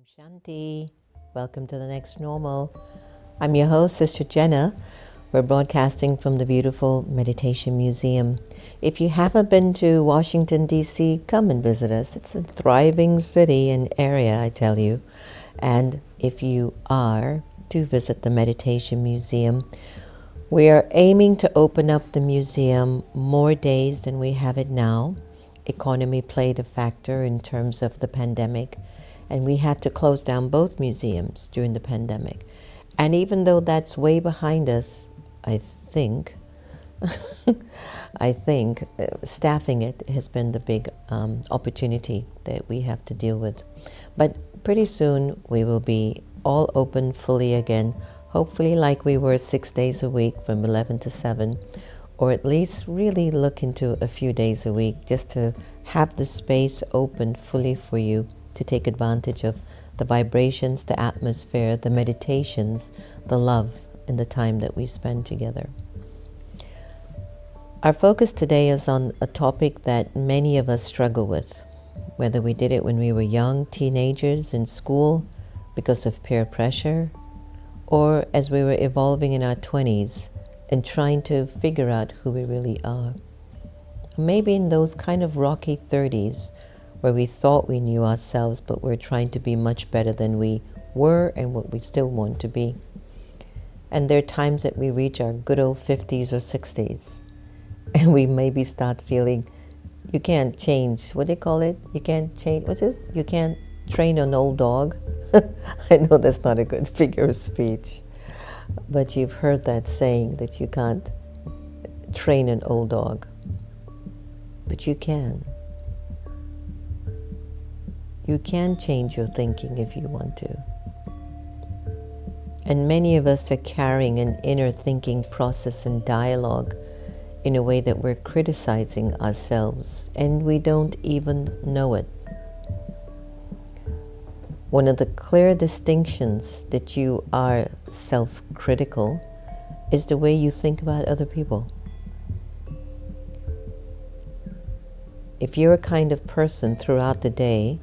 Shanti. Welcome to the next normal. I'm your host, Sister Jenna. We're broadcasting from the beautiful Meditation Museum. If you haven't been to Washington D.C, come and visit us. It's a thriving city and area, I tell you. And if you are, do visit the Meditation Museum. We are aiming to open up the museum more days than we have it now. Economy played a factor in terms of the pandemic, and we had to close down both museums during the pandemic. And even though that's way behind us, I think staffing it has been the big opportunity that we have to deal with. But pretty soon we will be all open fully again, hopefully like we were 6 days a week from 11 to 7, or at least really look into a few days a week just to have the space open fully for you to take advantage of the vibrations, the atmosphere, the meditations, the love, and the time that we spend together. Our focus today is on a topic that many of us struggle with, whether we did it when we were young, teenagers in school because of peer pressure, or as we were evolving in our 20s and trying to figure out who we really are. Maybe in those kind of rocky 30s where we thought we knew ourselves, but we're trying to be much better than we were and what we still want to be. And there are times that we reach our good old 50s or 60s, and we maybe start feeling you can't change, what do they call it? You can't change, what's this? You can't train an old dog. I know that's not a good figure of speech, but you've heard that saying that you can't train an old dog, but you can. You can change your thinking if you want to. And many of us are carrying an inner thinking process and dialogue in a way that we're criticizing ourselves, and we don't even know it. One of the clear distinctions that you are self-critical is the way you think about other people. If you're a kind of person throughout the day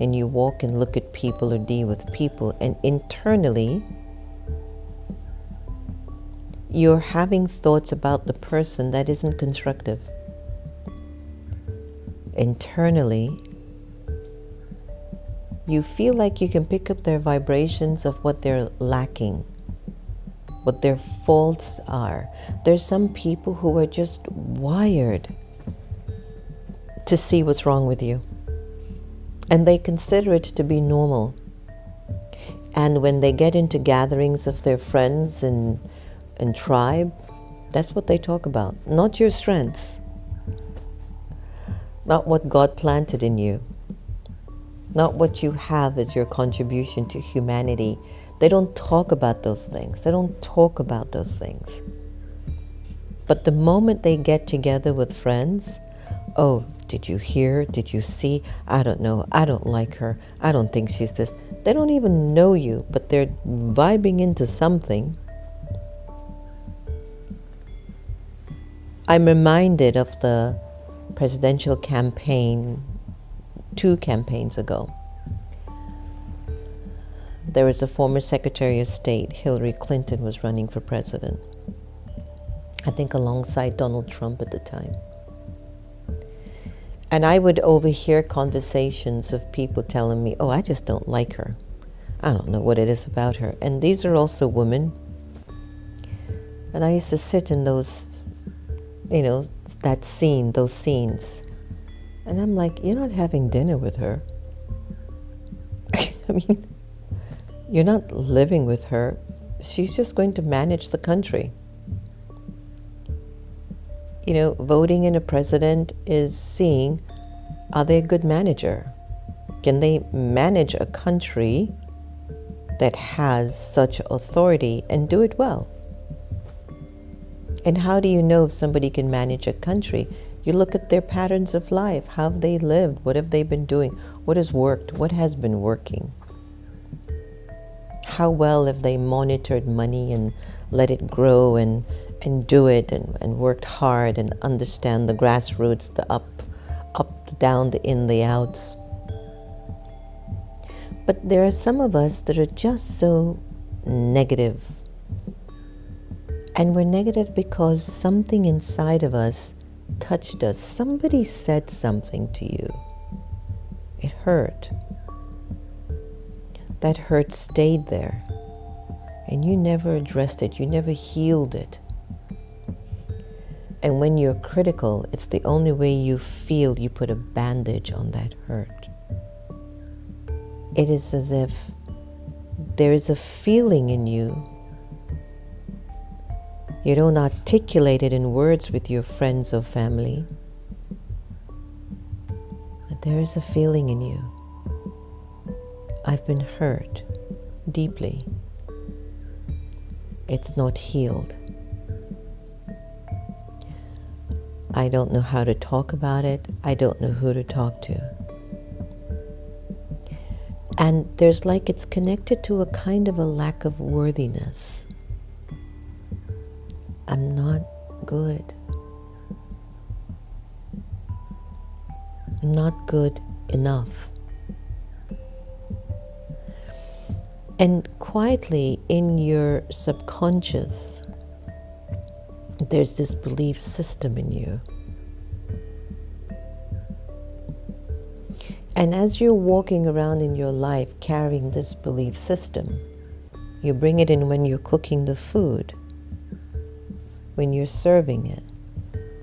and you walk and look at people or deal with people, and internally you're having thoughts about the person that isn't constructive. Internally, you feel like you can pick up their vibrations of what they're lacking, what their faults are. There's some people who are just wired to see what's wrong with you, and they consider it to be normal. And when they get into gatherings of their friends and tribe, that's what they talk about. Not your strengths, not what God planted in you, not what you have as your contribution to humanity. They don't talk about those things. They don't talk about those things. But the moment they get together with friends, oh, did you hear? Did you see? I don't know. I don't like her. I don't think she's this. They don't even know you, but they're vibing into something. I'm reminded of the presidential campaign 2 campaigns ago. There was a former Secretary of State, Hillary Clinton, was running for president. I think alongside Donald Trump at the time. And I would overhear conversations of people telling me, oh, I just don't like her. I don't know what it is about her. And these are also women. And I used to sit in those, those scenes. And I'm like, you're not having dinner with her. I mean, you're not living with her. She's just going to manage the country. Voting in a president is seeing, are they a good manager? Can they manage a country that has such authority and do it well? And how do you know if somebody can manage a country? You look at their patterns of life. How have they lived? What have they been doing? What has worked? What has been working? How well have they monitored money and let it grow and do it and worked hard and understand the grassroots, the up, down, the in, the outs? But there are some of us that are just so negative. And we're negative because something inside of us touched us. Somebody said something to you. It hurt. That hurt stayed there. And you never addressed it. You never healed it. And when you're critical, it's the only way you feel. You put a bandage on that hurt. It is as if there is a feeling in you. You don't articulate it in words with your friends or family, but there is a feeling in you. I've been hurt deeply. It's not healed. I don't know how to talk about it. I don't know who to talk to. And there's like it's connected to a kind of a lack of worthiness. I'm not good. I'm not good enough. And quietly in your subconscious, there's this belief system in you. And as you're walking around in your life carrying this belief system, you bring it in when you're cooking the food, when you're serving it,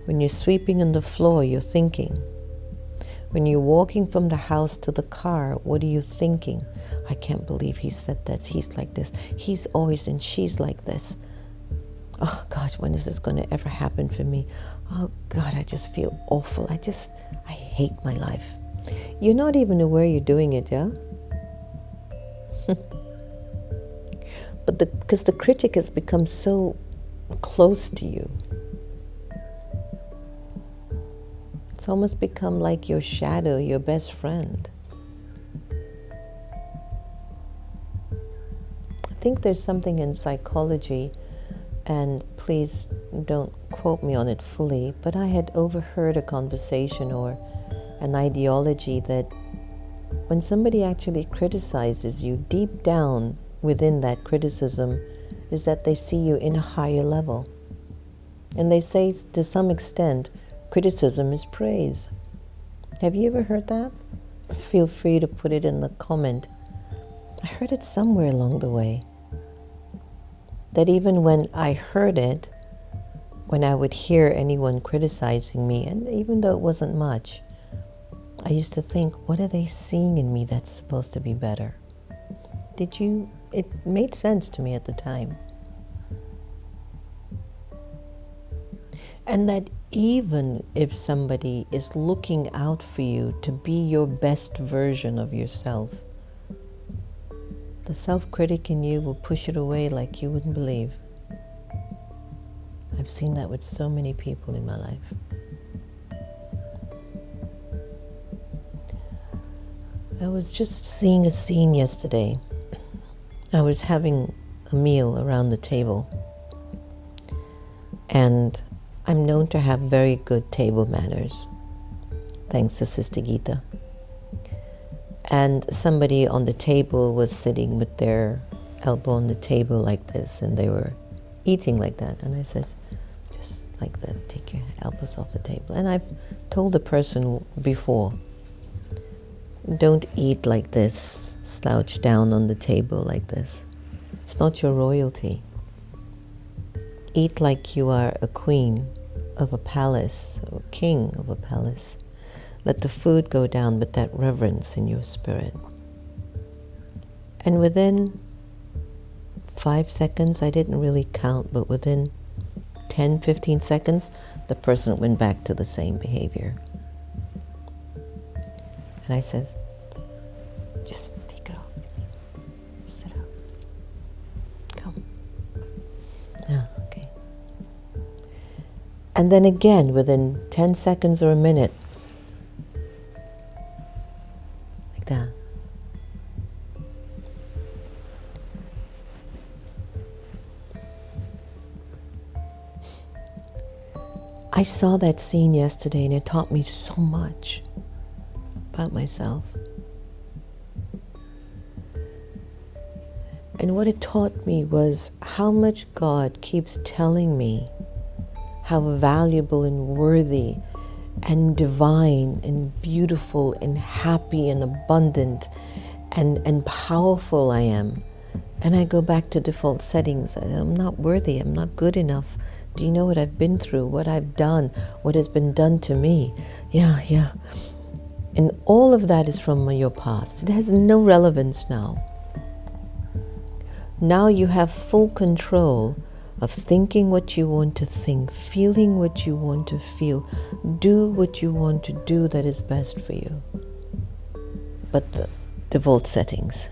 when you're sweeping on the floor, you're thinking. When you're walking from the house to the car, what are you thinking? I can't believe he said that. He's like this. He's always and she's like this. Oh gosh, when is this going to ever happen for me? Oh God, I just feel awful. I hate my life. You're not even aware you're doing it, yeah? But because the critic has become so close to you. It's almost become like your shadow, your best friend. I think there's something in psychology, and please don't quote me on it fully, but I had overheard a conversation or an ideology that when somebody actually criticizes you, deep down within that criticism is that they see you in a higher level. And they say to some extent, criticism is praise. Have you ever heard that? Feel free to put it in the comment. I heard it somewhere along the way. That even when I heard it, when I would hear anyone criticizing me, and even though it wasn't much, I used to think, what are they seeing in me that's supposed to be better? It made sense to me at the time. And that even if somebody is looking out for you to be your best version of yourself, the self-critic in you will push it away like you wouldn't believe. I've seen that with so many people in my life. I was just seeing a scene yesterday. I was having a meal around the table, and I'm known to have very good table manners, thanks to Sister Gita. And somebody on the table was sitting with their elbow on the table like this, and they were eating like that. And I says, just like this, take your elbows off the table. And I've told the person before, don't eat like this, slouch down on the table like this. It's not your royalty. Eat like you are a queen of a palace, or king of a palace. Let the food go down with that reverence in your spirit. And within 5 seconds, I didn't really count, but within 10, 15 seconds, the person went back to the same behavior. And I says, just take it off. Sit up. Come. Ah, okay. And then again, within 10 seconds or a minute, like that. I saw that scene yesterday and it taught me so much about myself. And what it taught me was how much God keeps telling me how valuable and worthy and divine and beautiful and happy and abundant and powerful I am. And I go back to default settings. I'm not worthy. I'm not good enough. Do you know what I've been through, what I've done, what has been done to me? Yeah. And all of that is from your past. It has no relevance now. Now you have full control of thinking what you want to think, feeling what you want to feel, do what you want to do that is best for you. But the default settings.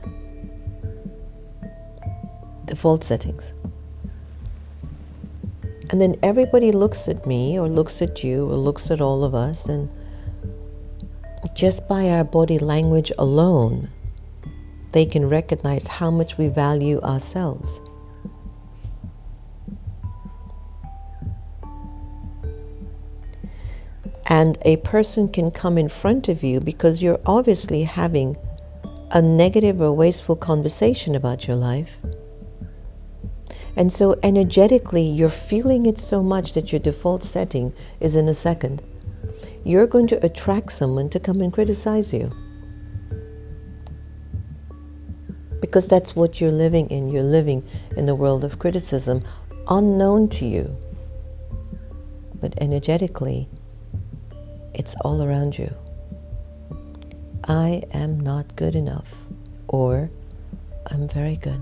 Default settings. And then everybody looks at me or looks at you or looks at all of us, and just by our body language alone, they can recognize how much we value ourselves. And a person can come in front of you because you're obviously having a negative or wasteful conversation about your life. And so energetically, you're feeling it so much that your default setting is in a second. You're going to attract someone to come and criticize you. Because that's what you're living in. You're living in the world of criticism, unknown to you. But energetically, it's all around you. I am not good enough, or I'm very good.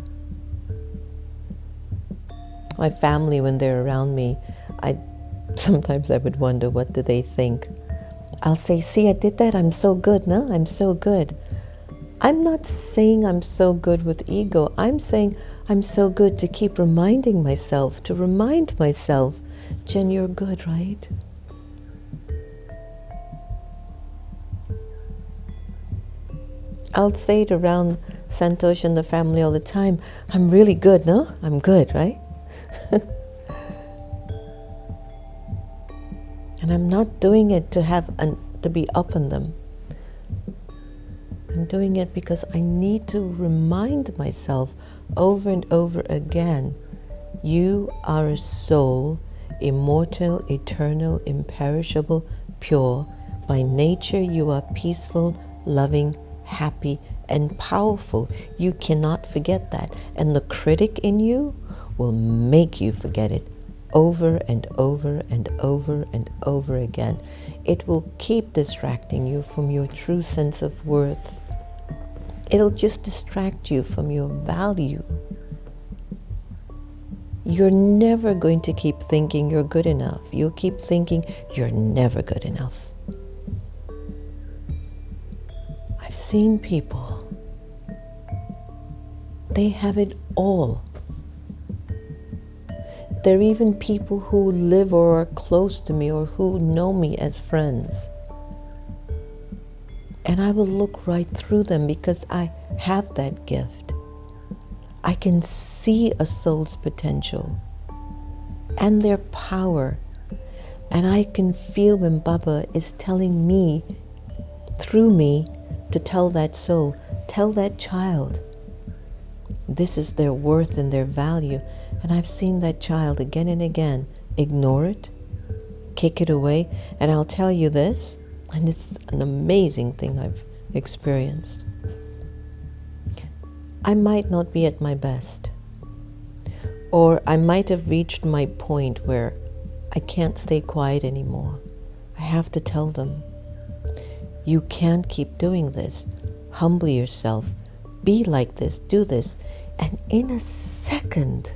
My family, when they're around me, sometimes I would wonder, what do they think? I'll say, see, I did that, I'm so good, no? I'm so good. I'm not saying I'm so good with ego. I'm saying I'm so good to keep reminding myself, Jen, you're good, right? I'll say it around Santosh and the family all the time, I'm really good, no? I'm good, right? And I'm not doing it to be up on them. I'm doing it because I need to remind myself over and over again, you are a soul, immortal, eternal, imperishable, pure. By nature you are peaceful, loving, happy, and powerful. You cannot forget that. And the critic in you will make you forget it over and over and over and over again. It will keep distracting you from your true sense of worth. It'll just distract you from your value. You're never going to keep thinking you're good enough. You'll keep thinking you're never good enough. I've seen people, they have it all. There are even people who live or are close to me or who know me as friends. And I will look right through them because I have that gift. I can see a soul's potential and their power. And I can feel when Baba is telling me, through me, to tell that soul, tell that child, this is their worth and their value. And I've seen that child again and again ignore it, kick it away. And I'll tell you this, and it's an amazing thing I've experienced. I might not be at my best, or I might have reached my point where I can't stay quiet anymore. I have to tell them, you can't keep doing this. Humble yourself. Be like this. Do this. And in a second,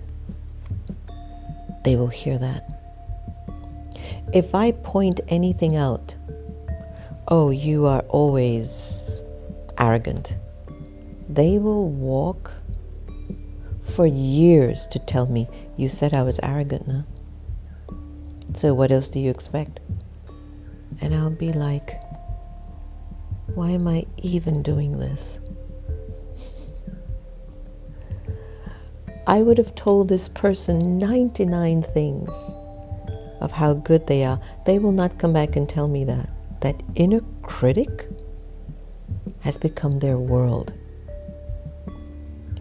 they will hear that. If I point anything out, oh, you are always arrogant, they will walk for years to tell me, you said I was arrogant, no? So what else do you expect? And I'll be like, why am I even doing this? I would have told this person 99 things of how good they are. They will not come back and tell me that. That inner critic has become their world.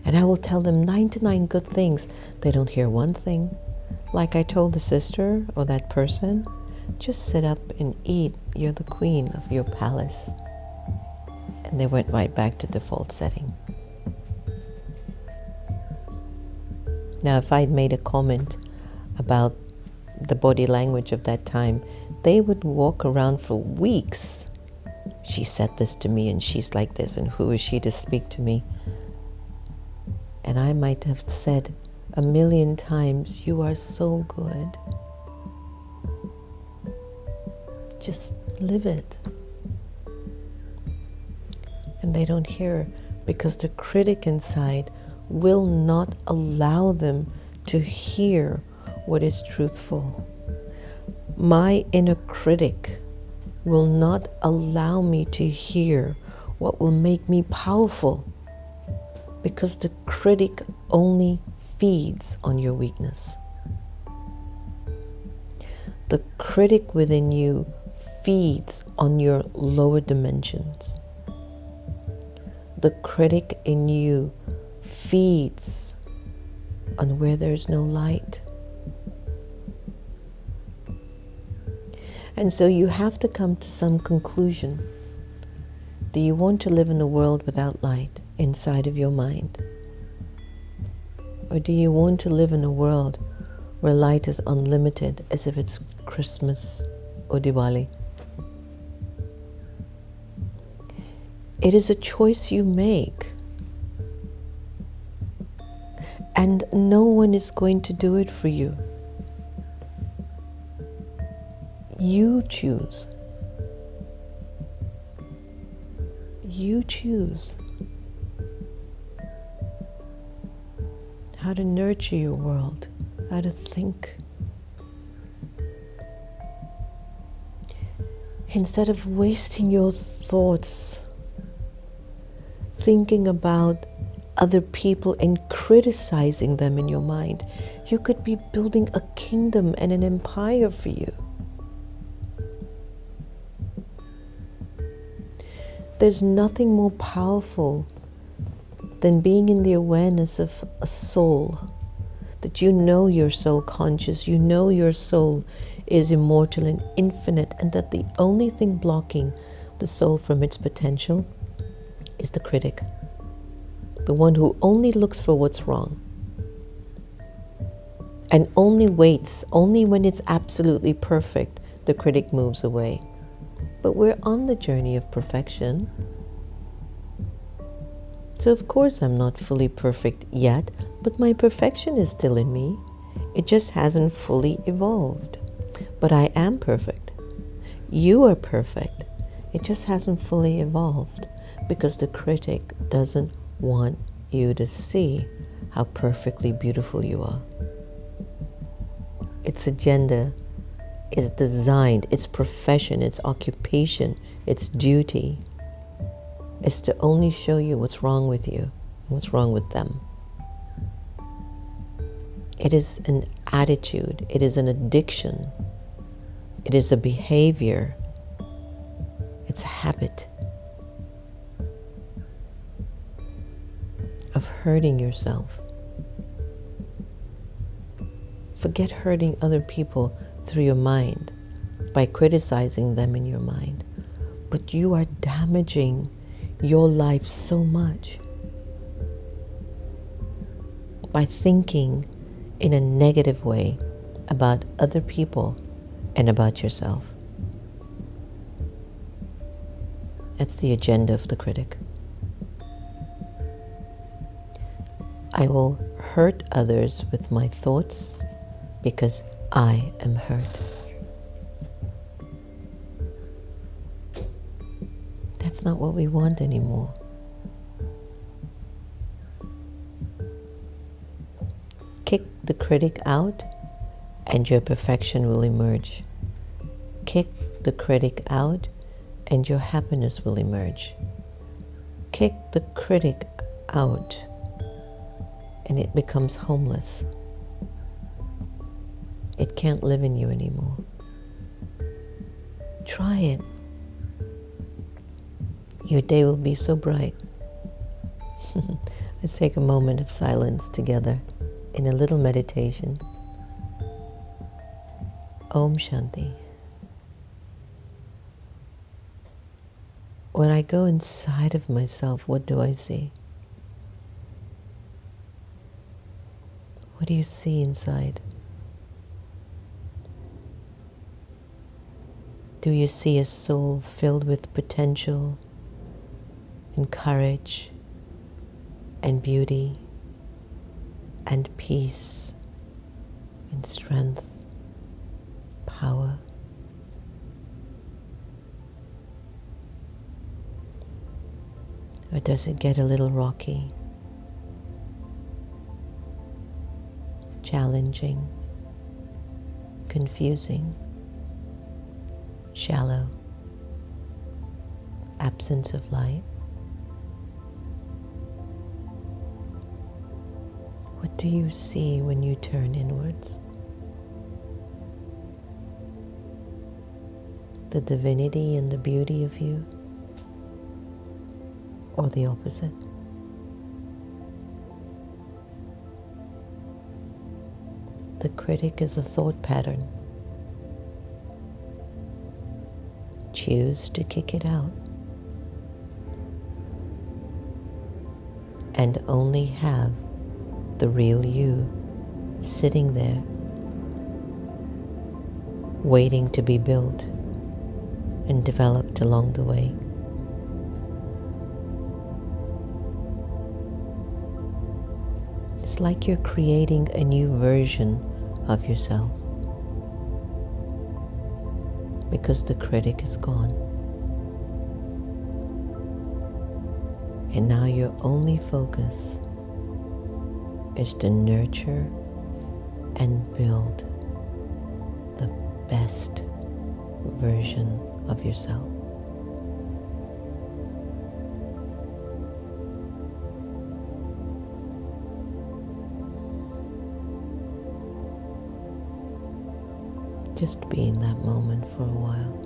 And I will tell them 99 good things. They don't hear one thing. Like I told the sister or that person, just sit up and eat. You're the queen of your palace. And they went right back to default setting. Now, if I'd made a comment about the body language of that time, they would walk around for weeks. She said this to me and she's like this, and who is she to speak to me? And I might have said 1,000,000 times, you are so good. Just live it. And they don't hear because the critic inside will not allow them to hear what is truthful. My inner critic will not allow me to hear what will make me powerful, because the critic only feeds on your weakness. The critic within you feeds on your lower dimensions. The critic in you feeds on where there's no light. And so you have to come to some conclusion. Do you want to live in a world without light inside of your mind? Or do you want to live in a world where light is unlimited, as if it's Christmas or Diwali? It is a choice you make. And no one is going to do it for you. You choose. You choose how to nurture your world, how to think. Instead of wasting your thoughts thinking about other people and criticizing them in your mind, you could be building a kingdom and an empire for you. There's nothing more powerful than being in the awareness of a soul, that you know your soul conscious, you know your soul is immortal and infinite, and that the only thing blocking the soul from its potential is the critic, the one who only looks for what's wrong and only waits. Only when it's absolutely perfect, the critic moves away. But we're on the journey of perfection. So of course I'm not fully perfect yet, but my perfection is still in me. It just hasn't fully evolved. But I am perfect. You are perfect. It just hasn't fully evolved, because the critic doesn't want you to see how perfectly beautiful you are. Its agenda is designed, its profession, its occupation, its duty is to only show you what's wrong with you, what's wrong with them. It is an attitude, it is an addiction, it is a behavior, it's a habit of hurting yourself. Forget hurting other people through your mind, by criticizing them in your mind. But you are damaging your life so much by thinking in a negative way about other people and about yourself. That's the agenda of the critic. I will hurt others with my thoughts because I am hurt. That's not what we want anymore. Kick the critic out and your perfection will emerge. Kick the critic out and your happiness will emerge. Kick the critic out and it becomes homeless. It can't live in you anymore. Try it. Your day will be so bright. Let's take a moment of silence together in a little meditation. Om Shanti. When I go inside of myself, what do I see? What do you see inside? Do you see a soul filled with potential and courage and beauty and peace and strength, power? Or does it get a little rocky, challenging, confusing, shallow, absence of light? What do you see when you turn inwards? The divinity and the beauty of you? Or the opposite? The critic is a thought pattern. Choose to kick it out. And only have the real you sitting there, waiting to be built and developed along the way. It's like you're creating a new version of yourself, because the critic is gone. And now your only focus is to nurture and build the best version of yourself. Just be in that moment for a while.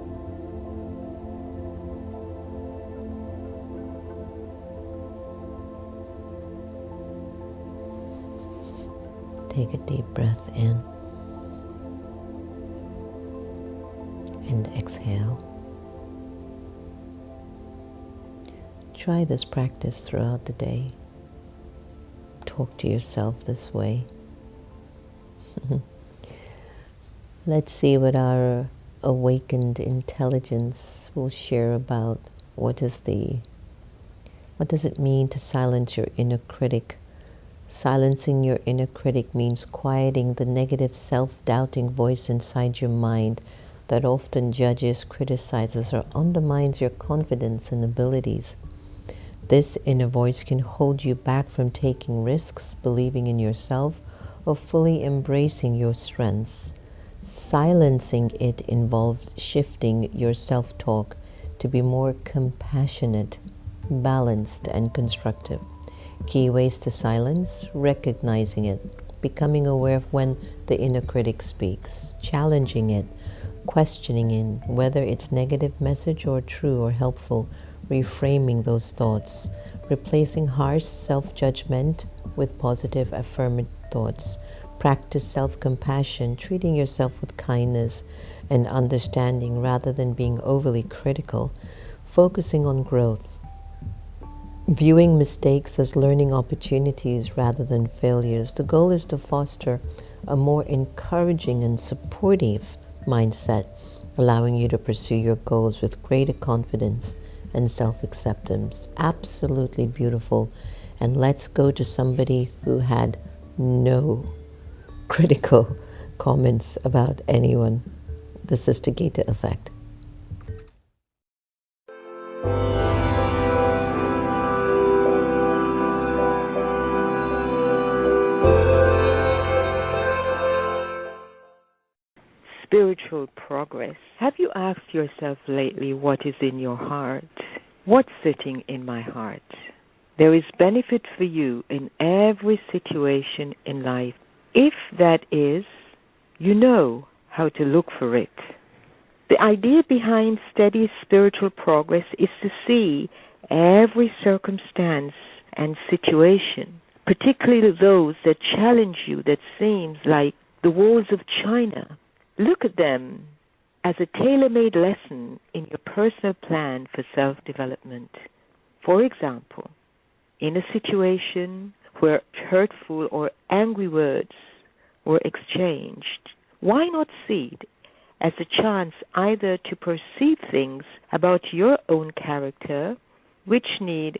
Take a deep breath in and exhale. Try this practice throughout the day. Talk to yourself this way. Let's see what our awakened intelligence will share about what does it mean to silence your inner critic. Silencing your inner critic means quieting the negative self-doubting voice inside your mind that often judges, criticizes, or undermines your confidence and abilities. This inner voice can hold you back from taking risks, believing in yourself, or fully embracing your strengths. Silencing it involves shifting your self-talk to be more compassionate, balanced, and constructive. Key ways to silence: recognizing it, becoming aware of when the inner critic speaks, challenging it, questioning in whether it's negative message or true or helpful, reframing those thoughts, replacing harsh self-judgment with positive affirmative thoughts. Practice self-compassion, treating yourself with kindness and understanding rather than being overly critical. Focusing on growth, viewing mistakes as learning opportunities rather than failures. The goal is to foster a more encouraging and supportive mindset, allowing you to pursue your goals with greater confidence and self-acceptance. Absolutely beautiful. And let's go to somebody who had no critical comments about anyone. The Sister Gita effect. Spiritual progress. Have you asked yourself lately what is in your heart? What's sitting in my heart? There is benefit for you in every situation in life. If that is, you know how to look for it. The idea behind steady spiritual progress is to see every circumstance and situation, particularly those that challenge you, that seems like the walls of China. Look at them as a tailor-made lesson in your personal plan for self-development. For example, in a situation where hurtful or angry words were exchanged, why not see it as a chance either to perceive things about your own character which need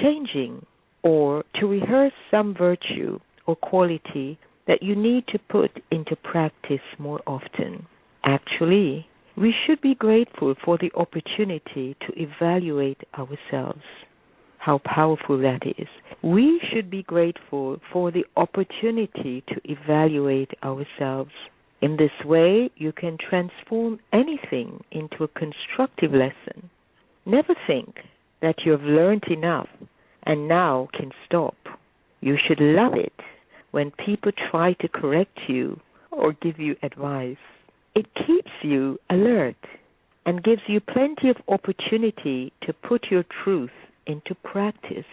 changing, or to rehearse some virtue or quality that you need to put into practice more often? Actually, we should be grateful for the opportunity to evaluate ourselves. How powerful that is. We should be grateful for the opportunity to evaluate ourselves. In this way, you can transform anything into a constructive lesson. Never think that you have learned enough and now can stop. You should love it when people try to correct you or give you advice. It keeps you alert and gives you plenty of opportunity to put your truth into practice.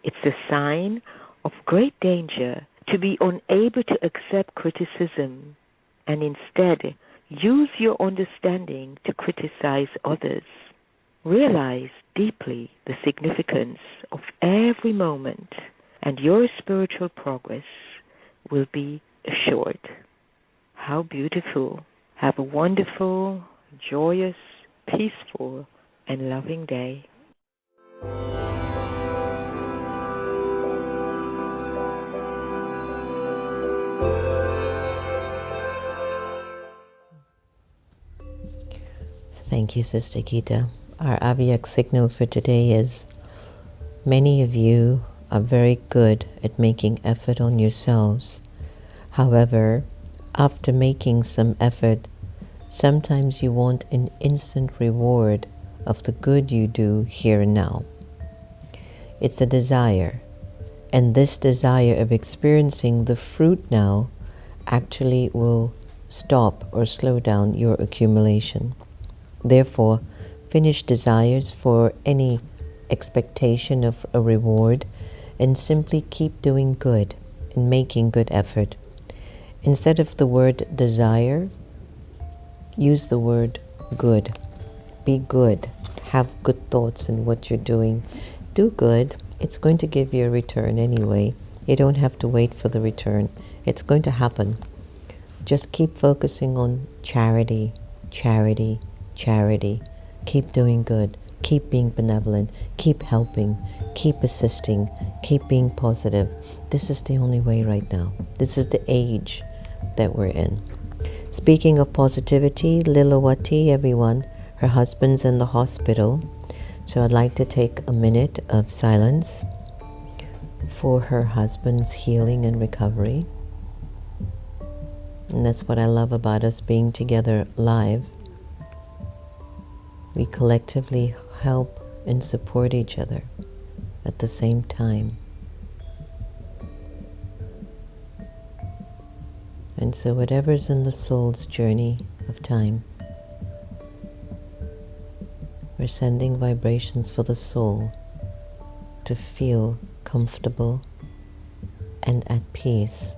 It's a sign of great danger to be unable to accept criticism and instead use your understanding to criticize others. Realize deeply the significance of every moment, and your spiritual progress will be assured. How beautiful. Have a wonderful, joyous, peaceful, and loving day. Thank you, Sister Gita. Our Avyak signal for today is: many of you are very good at making effort on yourselves. However, after making some effort, sometimes you want an instant reward of the good you do here and now. It's a desire, and this desire of experiencing the fruit now actually will stop or slow down your accumulation. Therefore, finish desires for any expectation of a reward and simply keep doing good and making good effort. Instead of the word desire, use the word good. Be good. Have good thoughts in what you're doing. Do good. It's going to give you a return anyway. You don't have to wait for the return. It's going to happen. Just keep focusing on charity, charity, charity. Keep doing good. Keep being benevolent. Keep helping. Keep assisting. Keep being positive. This is the only way right now. This is the age that we're in. Speaking of positivity, Lilawati, everyone, her husband's in the hospital. So I'd like to take a minute of silence for her husband's healing and recovery. And that's what I love about us being together live. We collectively help and support each other at the same time. And so whatever's in the soul's journey of time, we're sending vibrations for the soul to feel comfortable and at peace.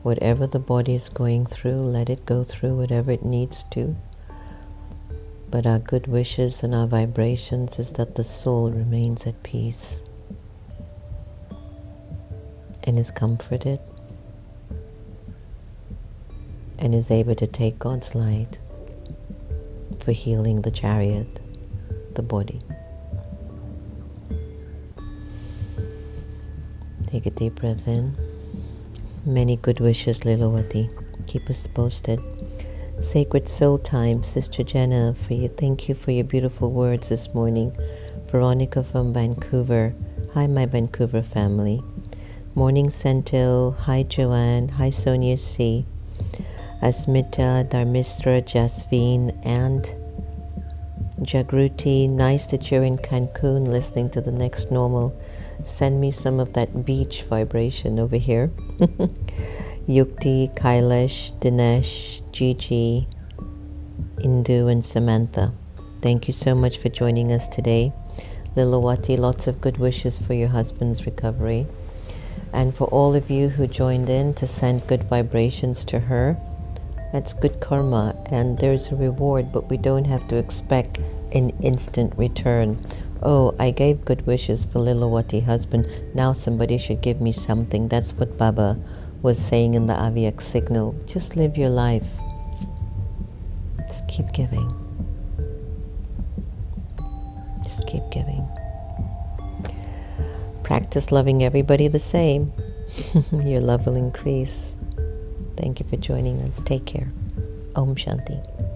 Whatever the body is going through, let it go through whatever it needs to. But our good wishes and our vibrations is that the soul remains at peace and is comforted and is able to take God's light for healing the chariot, the body. Take a deep breath in. Many good wishes, Lilawati. Keep us posted. Sacred Soul Time, Sister Jenna, thank you for your beautiful words this morning. Veronica from Vancouver. Hi, my Vancouver family. Morning Sentil. Hi, Joanne. Hi, Sonia C. Asmita, Dharmistra, Jasveen, and Jagruti. Nice that you're in Cancun listening to the Next Normal. Send me some of that beach vibration over here. Yukti, Kailash, Dinesh, Gigi, Indu, and Samantha. Thank you so much for joining us today. Lilawati, lots of good wishes for your husband's recovery. And for all of you who joined in to send good vibrations to her, that's good karma, and there's a reward, but we don't have to expect an instant return. Oh, I gave good wishes for Lilawati husband, now somebody should give me something. That's what Baba was saying in the Avyak signal. Just live your life. Just keep giving. Just keep giving. Practice loving everybody the same. Your love will increase. Thank you for joining us. Take care. Om Shanti.